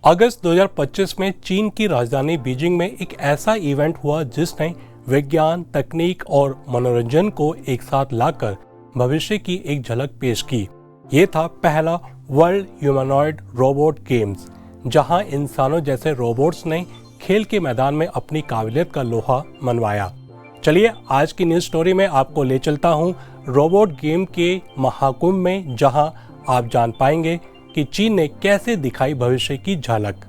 अगस्त 2025 में चीन की राजधानी बीजिंग में एक ऐसा इवेंट हुआ जिसने विज्ञान, तकनीक और मनोरंजन को एक साथ लाकर भविष्य की एक झलक पेश की। ये था पहला वर्ल्ड ह्यूमनॉइड रोबोट गेम्स, जहां इंसानों जैसे रोबोट्स ने खेल के मैदान में अपनी काबिलियत का लोहा मनवाया। चलिए आज की न्यूज स्टोरी में आपको ले चलता हूं रोबोट गेम के महाकुंभ में, जहां आप जान पाएंगे कि चीन ने कैसे दिखाई भविष्य की झलक।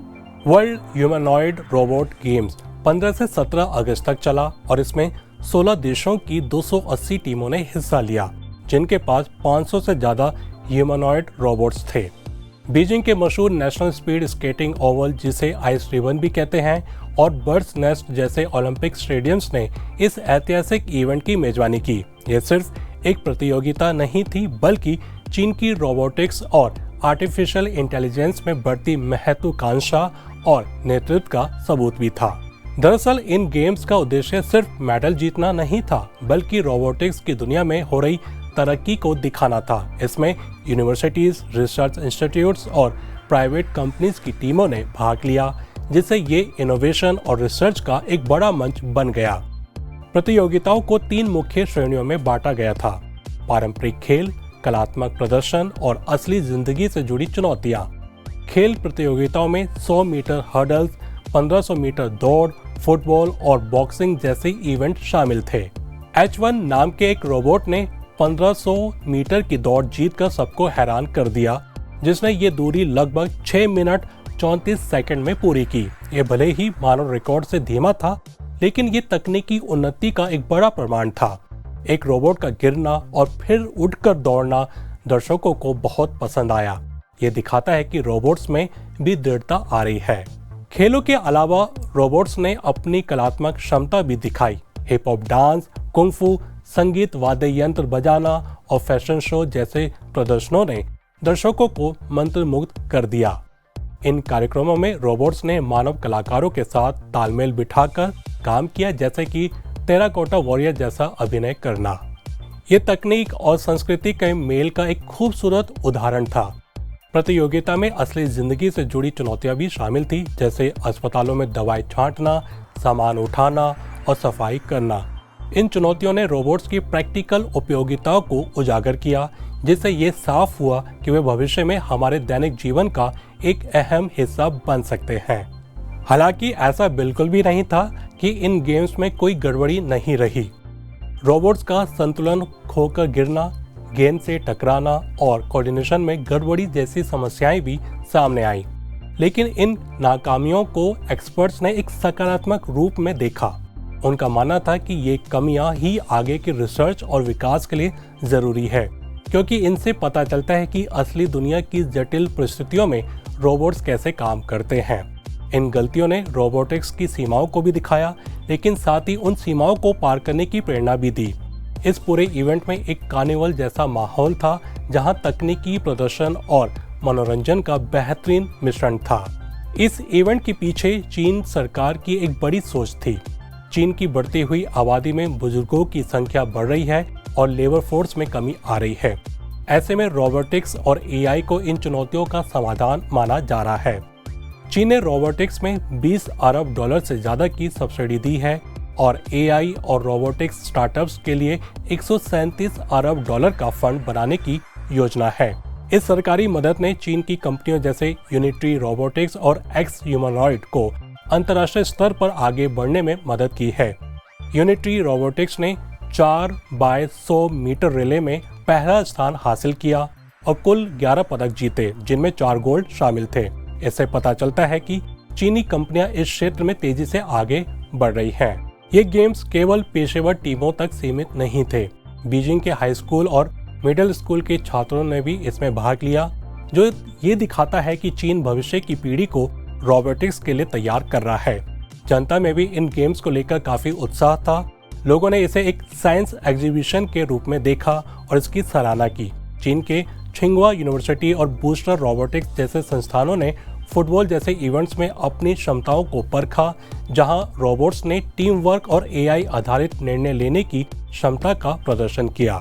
वर्ल्ड ह्यूमनॉइड रोबोट गेम्स 15 से 17 अगस्त तक चला और इसमें 16 देशों की 280 टीमों ने हिस्सा लिया, जिनके पास 500 से ज्यादा ह्यूमनॉइड रोबोट्स थे। बीजिंग के मशहूर नेशनल स्पीड स्केटिंग ओवल, जिसे आइस रिबन भी कहते हैं, और बर्ड्स नेस्ट जैसे ओलंपिक स्टेडियम्स ने इस ऐतिहासिक इवेंट की मेजबानी की। यह सिर्फ एक प्रतियोगिता नहीं थी, बल्कि चीन की रोबोटिक्स और आर्टिफिशियल इंटेलिजेंस में बढ़ती महत्वाकांक्षा और नेतृत्व का सबूत भी था। दरअसल इन गेम्स का उद्देश्य सिर्फ मेडल जीतना नहीं था, बल्कि रोबोटिक्स की दुनिया में हो रही तरक्की को दिखाना था। इसमें यूनिवर्सिटीज, रिसर्च इंस्टीट्यूट्स और प्राइवेट कंपनीज की टीमों ने भाग लिया, जिससे ये इनोवेशन और रिसर्च का एक बड़ा मंच बन गया। प्रतियोगिताओं को 3 मुख्य श्रेणियों में बांटा गया था: पारंपरिक खेल, कलात्मक प्रदर्शन और असली जिंदगी से जुड़ी चुनौतियां। खेल प्रतियोगिताओं में 100 मीटर हर्डल्स, 1500 मीटर दौड़, फुटबॉल और बॉक्सिंग जैसे इवेंट शामिल थे। H1 नाम के एक रोबोट ने 1500 मीटर की दौड़ जीतकर सबको हैरान कर दिया, जिसने ये दूरी लगभग 6 मिनट 34 सेकंड में पूरी की। ये भले ही मानव रिकॉर्ड से धीमा था, लेकिन ये तकनीकी उन्नति का एक बड़ा प्रमाण था। एक रोबोट का गिरना और फिर उठकर दौड़ना दर्शकों को बहुत पसंद आया। ये दिखाता है कि रोबोट्स में भी दृढ़ता आ रही है। खेलों के अलावा रोबोट्स ने अपनी कलात्मक क्षमता भी दिखाई। हिप हॉप डांस, कुंग-फू, संगीत, वाद्य यंत्र बजाना और फैशन शो जैसे प्रदर्शनों ने दर्शकों को मंत्रमुग्ध कर दिया। इन कार्यक्रमों में रोबोट्स ने मानव कलाकारों के साथ तालमेल बिठाकर काम किया, जैसे कि टेराकोटा वॉरियर जैसा अभिनय करना। ये तकनीक और संस्कृति के मेल का एक खूबसूरत उदाहरण था। प्रतियोगिता में असली जिंदगी से जुड़ी चुनौतियां भी शामिल थी, जैसे अस्पतालों में दवाई छांटना, सामान उठाना और सफाई करना। इन चुनौतियों ने रोबोट्स की प्रैक्टिकल उपयोगिताओं को उजागर किया, जिससे ये साफ हुआ कि वे भविष्य में हमारे दैनिक जीवन का एक अहम हिस्सा बन सकते हैं। हालांकि ऐसा बिल्कुल भी नहीं था कि इन गेम्स में कोई गड़बड़ी नहीं रही। रोबोट्स का संतुलन खोकर गिरना, गेंद से टकराना और कोऑर्डिनेशन में गड़बड़ी जैसी समस्याएं भी सामने आई। लेकिन इन नाकामियों को एक्सपर्ट्स ने एक सकारात्मक रूप में देखा। उनका मानना था कि ये कमियां ही आगे की रिसर्च और विकास के लिए जरूरी है, क्योंकि इनसे पता चलता है कि असली दुनिया की जटिल परिस्थितियों में रोबोट्स कैसे काम करते हैं। इन गलतियों ने रोबोटिक्स की सीमाओं को भी दिखाया, लेकिन साथ ही उन सीमाओं को पार करने की प्रेरणा भी दी। इस पूरे इवेंट में एक कार्निवल जैसा माहौल था, जहां तकनीकी प्रदर्शन और मनोरंजन का बेहतरीन मिश्रण था। इस इवेंट के पीछे चीन सरकार की एक बड़ी सोच थी। चीन की बढ़ती हुई आबादी में बुजुर्गों की संख्या बढ़ रही है और लेबर फोर्स में कमी आ रही है। ऐसे में रोबोटिक्स और AI को इन चुनौतियों का समाधान माना जा रहा है। चीन ने रोबोटिक्स में 20 अरब डॉलर से ज्यादा की सब्सिडी दी है और AI और रोबोटिक्स स्टार्टअप्स के लिए 137 अरब डॉलर का फंड बनाने की योजना है। इस सरकारी मदद ने चीन की कंपनियों जैसे यूनिट्री रोबोटिक्स और एक्स ह्यूमनॉइड को अंतर्राष्ट्रीय स्तर पर आगे बढ़ने में मदद की है। यूनिट्री रोबोटिक्स ने 4x100 मीटर रिले में पहला स्थान हासिल किया और कुल 11 पदक जीते, जिनमें 4 गोल्ड शामिल थे। इससे पता चलता है कि चीनी कंपनियां इस क्षेत्र में तेजी से आगे बढ़ रही हैं। ये गेम्स केवल पेशेवर टीमों तक सीमित नहीं थे। बीजिंग के हाई स्कूल और मिडिल स्कूल के छात्रों ने भी इसमें भाग लिया, जो ये दिखाता है कि चीन भविष्य की पीढ़ी को रोबोटिक्स के लिए तैयार कर रहा है। जनता में भी इन गेम्स को लेकर काफी उत्साह था। लोगों ने इसे एक साइंस एग्जीबिशन के रूप में देखा और इसकी सराहना की। चीन के छिंगवा यूनिवर्सिटी और बूस्टर रोबोटिक्स जैसे संस्थानों ने फुटबॉल जैसे इवेंट्स में अपनी क्षमताओं को परखा, जहां रोबोट्स ने टीम वर्क और AI आधारित निर्णय लेने की क्षमता का प्रदर्शन किया।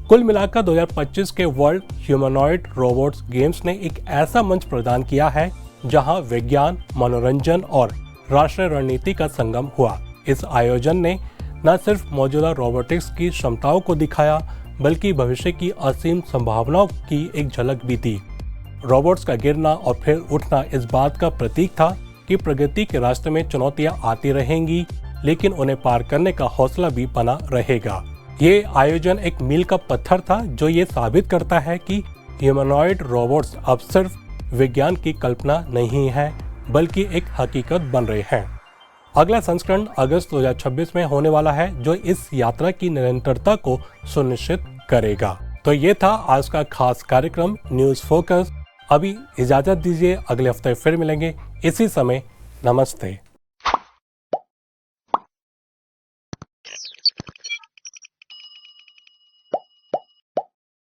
कुल मिलाकर 2025 के वर्ल्ड ह्यूमनॉइड रोबोट्स गेम्स ने एक ऐसा मंच प्रदान किया है जहां विज्ञान, मनोरंजन और राष्ट्रीय रणनीति का संगम हुआ। इस आयोजन ने न सिर्फ मौजूदा रोबोटिक्स की क्षमताओं को दिखाया, बल्कि भविष्य की असीम संभावनाओं की एक झलक भी दी। रोबोट्स का गिरना और फिर उठना इस बात का प्रतीक था कि प्रगति के रास्ते में चुनौतियां आती रहेंगी, लेकिन उन्हें पार करने का हौसला भी बना रहेगा। ये आयोजन एक मील का पत्थर था जो ये साबित करता है कि ह्यूमनॉइड रोबोट्स अब सिर्फ विज्ञान की कल्पना नहीं है, बल्कि एक हकीकत बन रहे हैं। अगला संस्करण अगस्त 2026 में होने वाला है, जो इस यात्रा की निरंतरता को सुनिश्चित करेगा। तो ये था आज का खास कार्यक्रम न्यूज़ फोकस। अभी इजाजत दीजिए, अगले हफ्ते फिर मिलेंगे इसी समय। नमस्ते।